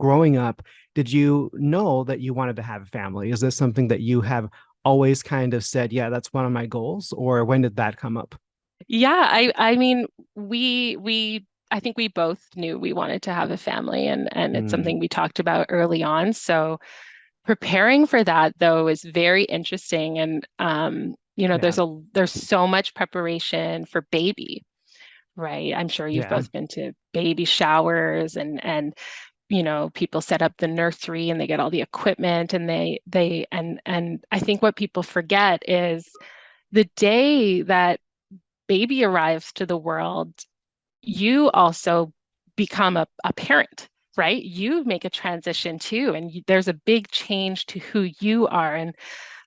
growing up, did you know that you wanted to have a family? Is this something that you have always kind of said, yeah, that's one of my goals, or when did that come up? Yeah, I mean, we I think we both knew we wanted to have a family, and it's Mm, something we talked about early on. So preparing for that though is very interesting, and yeah, there's so much preparation for baby, right? I'm sure you've yeah. both been to baby showers, and people set up the nursery and they get all the equipment, and and I think what people forget is the day that baby arrives to the world, you also become a parent, right? You make a transition too, and there's a big change to who you are. And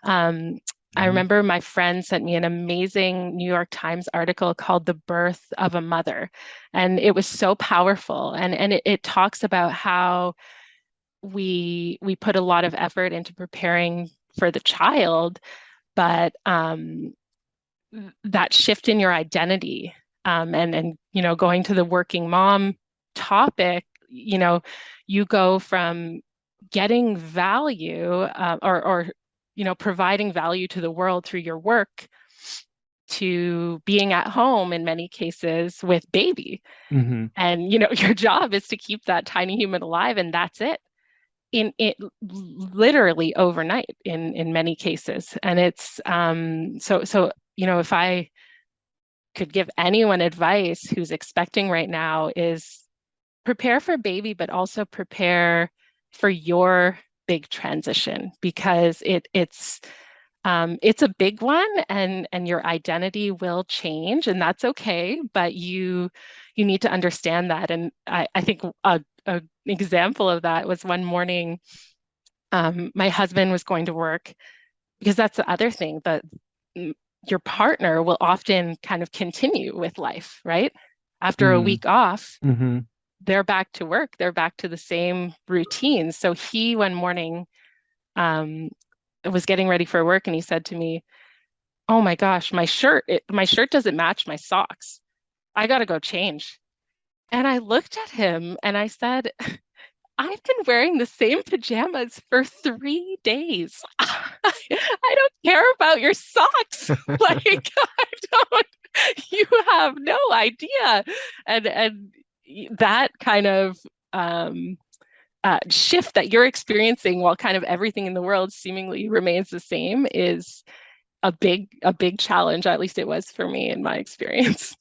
um, I Hmm. remember my friend sent me an amazing New York Times article called "The Birth of a Mother," and it was so powerful. And it talks about how we put a lot of effort into preparing for the child, but that shift in your identity, and going to the working mom topic, you go from getting value, or providing value to the world through your work, to being at home in many cases with baby, Hmm. and your job is to keep that tiny human alive, and that's it, in it literally overnight in many cases. And it's so if I could give anyone advice who's expecting right now, is prepare for baby, but also prepare for your big transition, because it's a big one, and your identity will change, and that's okay. But you need to understand that. And I think a example of that was one morning, my husband was going to work, because that's the other thing, that mm, your partner will often kind of continue with life, right? After a Mm, week off, hmm. they're back to work, they're back to the same routine. So he one morning um, was getting ready for work, and he said to me, "Oh my gosh, my shirt doesn't match my socks. I gotta go change." And I looked at him and I said, "I've been wearing the same pajamas for 3 days. I don't care about your socks." Like, I don't, you have no idea. And that kind of shift that you're experiencing, while kind of everything in the world seemingly remains the same, is a big challenge. At least it was for me in my experience.